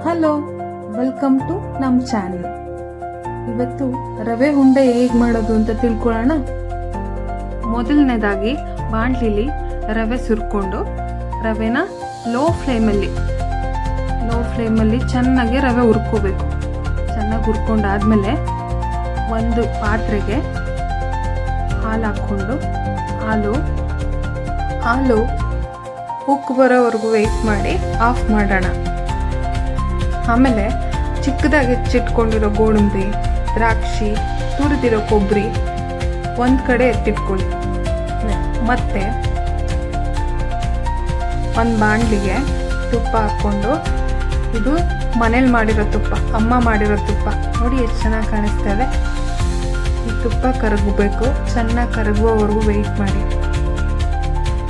Hello, welcome to ನಮ್ಮ channel. ಇವತ್ತು ರವೆ ಉಂಡೆ ಹೇಗೆ ಮಾಡೋದು ಅಂತ ತಿಳ್ಕೊಳ್ಳೋಣ. ಮೊದಲನೇದಾಗಿ ಬಾಣಲಿಲಿ ರವೆ ಸುರ್ಕೊಂಡು ರವೆನ ಲೋ ಫ್ಲೇಮಲ್ಲಿ ಚೆನ್ನಾಗಿ ರವೆ ಹುರ್ಕೋಬೇಕು. ಚೆನ್ನಾಗಿ ಹುರ್ಕೊಂಡಾದ್ಮೇಲೆ ಒಂದು ಪಾತ್ರೆಗೆ ಹಾಲು ಹಾಕ್ಕೊಂಡು ಹಾಲು ಉಕ್ಕು ಬರೋವರೆಗೂ ವೆಯ್ಟ್ ಮಾಡಿ ಆಫ್ ಮಾಡೋಣ. ಆಮೇಲೆ ಚಿಕ್ಕದಾಗಿ ಹೆಚ್ಚಿಟ್ಕೊಂಡಿರೋ ಗೋಡಂಬಿ, ದ್ರಾಕ್ಷಿ, ತುರಿದಿರೋ ಕೊಬ್ಬರಿ ಒಂದು ಕಡೆ ಎತ್ತಿಟ್ಕೊಳ್ಳಿ. ಮತ್ತೆ ಒಂದು ಬಾಣಲಿಗೆ ತುಪ್ಪ ಹಾಕ್ಕೊಂಡು, ಇದು ಮನೇಲಿ ಮಾಡಿರೋ ತುಪ್ಪ, ಅಮ್ಮ ಮಾಡಿರೋ ತುಪ್ಪ ನೋಡಿ ಎಷ್ಟು ಚೆನ್ನಾಗಿ ಕಾಣಿಸ್ತಾ ಇದೆ. ಈ ತುಪ್ಪ ಕರಗಬೇಕು, ಚೆನ್ನಾಗಿ ಕರಗುವವರೆಗೂ ವೆಯ್ಟ್ ಮಾಡಿ.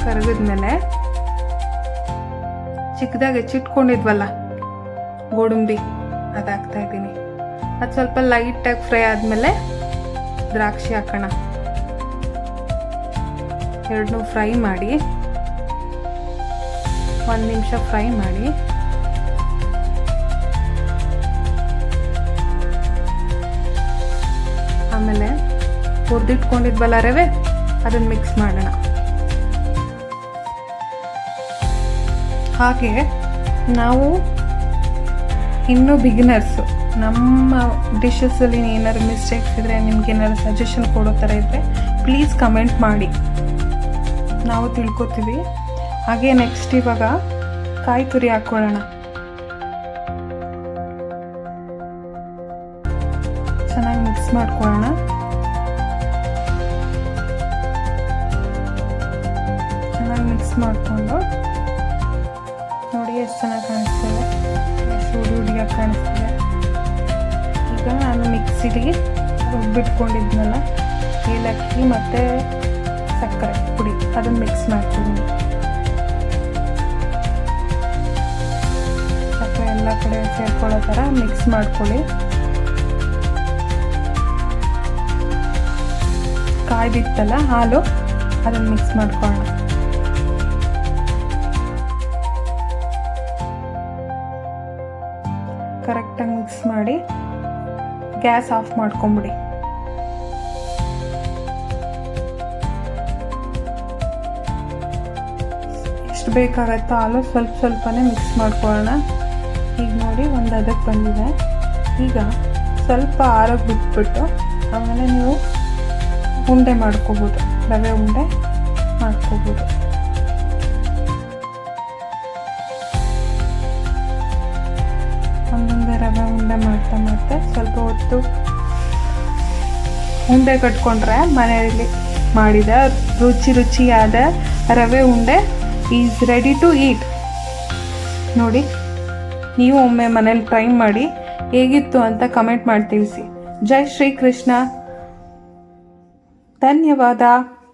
ಕರಗಿದ್ಮೇಲೆ ಚಿಕ್ಕದಾಗಿ ಹೆಚ್ಚಿಟ್ಕೊಂಡಿದ್ವಲ್ಲ ಗೋಡಂಬಿ, ಅದು ಹಾಕ್ತಾ ಇದ್ದೀನಿ. ಅದು ಸ್ವಲ್ಪ ಲೈಟಾಗಿ ಫ್ರೈ ಆದಮೇಲೆ ದ್ರಾಕ್ಷಿ ಹಾಕೋಣ. ಎರಡನ್ನೂ ಫ್ರೈ ಮಾಡಿ 1 ನಿಮಿಷ ಫ್ರೈ ಮಾಡಿ ಆಮೇಲೆ ಹುರಿದಿಟ್ಕೊಂಡಿದ್ವಲ್ಲ ರವೆ, ಅದನ್ನು ಮಿಕ್ಸ್ ಮಾಡೋಣ. ಹಾಗೆ ನಾವು ಇನ್ನೂ ಬಿಗಿನರ್ಸು, ನಮ್ಮ ಡಿಶಸ್ಸಲ್ಲಿ ಏನಾದ್ರು ಮಿಸ್ಟೇಕ್ಸ್ ಇದ್ದರೆ, ನಿಮ್ಗೆ ಏನಾದ್ರು ಸಜೆಷನ್ ಕೊಡೋ ಥರ ಇದ್ದರೆ ಪ್ಲೀಸ್ ಕಮೆಂಟ್ ಮಾಡಿ, ನಾವು ತಿಳ್ಕೊತೀವಿ. ಹಾಗೆ ನೆಕ್ಸ್ಟ್ ಇವಾಗ ಕಾಯಿ ತುರಿ ಹಾಕ್ಕೊಳ್ಳೋಣ. ಚೆನ್ನಾಗಿ ಮಿಕ್ಸ್ ಮಾಡ್ಕೊಳ್ಳೋಣ. ಚೆನ್ನಾಗಿ ಮಿಕ್ಸ್ ಮಾಡಿಕೊಂಡು ನೋಡಿ ಎಷ್ಟು ಚೆನ್ನಾಗಿ ಕಾಣಿಸ್ತದೆ, ಎಷ್ಟು ಹುಡಿಯಾಗಿ ಕಾಣಿಸ್ತಿದೆ. ಈಗ ನಾನು ಮಿಕ್ಸಿಗೆ ರುಬ್ಬಿಟ್ಕೊಂಡಿದ್ನಲ್ಲ ಏಲಕ್ಕಿ ಮತ್ತು ಸಕ್ಕರೆ ಪುಡಿ, ಅದನ್ನು ಮಿಕ್ಸ್ ಮಾಡ್ತಿದ್ದೀನಿ. ಸಕ್ಕರೆ ಎಲ್ಲ ಕಡೆ ಸೇರ್ಕೊಳ್ಳೋ ಥರ ಮಿಕ್ಸ್ ಮಾಡ್ಕೊಳ್ಳಿ. ಕಾಯ್ದಿತ್ತಲ್ಲ ಹಾಲು, ಅದನ್ನು ಮಿಕ್ಸ್ ಮಾಡ್ಕೊಳ್ಳೋಣ. ಕರೆಕ್ಟಾಗಿ ಮಿಕ್ಸ್ ಮಾಡಿ ಗ್ಯಾಸ್ ಆಫ್ ಮಾಡ್ಕೊಂಬಿಡಿ. ಎಷ್ಟು ಬೇಕಾಗತ್ತೋ ಹಾಲು ಸ್ವಲ್ಪನೇ ಮಿಕ್ಸ್ ಮಾಡ್ಕೊಳ್ಳೋಣ. ಈಗ ನೋಡಿ ಒಂದು ಅದಕ್ಕೆ ಬಂದಿದೆ. ಈಗ ಸ್ವಲ್ಪ ಆರೋಗ್ಯ ಬಿಟ್ಬಿಟ್ಟು ಆಮೇಲೆ ನೀವು ಉಂಡೆ ಮಾಡ್ಕೋಬೋದು, ರವೆ ಉಂಡೆ ಮಾಡ್ಕೋಬೋದು. ಒಂದೊಂದೇ ರವೆ ಉಂಡೆ ಮಾಡ್ತಾ ಸ್ವಲ್ಪ ಹೊತ್ತು ಉಂಡೆ ಕಟ್ಕೊಂಡ್ರೆ ಮನೆಯಲ್ಲಿ ಮಾಡಿದ ರುಚಿಯಾದ ರವೆ ಉಂಡೆ ಈಸ್ ರೆಡಿ ಟು ಈಟ್. ನೋಡಿ, ನೀವು ಒಮ್ಮೆ ಮನೇಲಿ ಟ್ರೈ ಮಾಡಿ ಹೇಗಿತ್ತು ಅಂತ ಕಮೆಂಟ್ ಮಾಡಿ ತಿಳಿಸಿ. ಜೈ ಶ್ರೀ ಕೃಷ್ಣ. ಧನ್ಯವಾದ.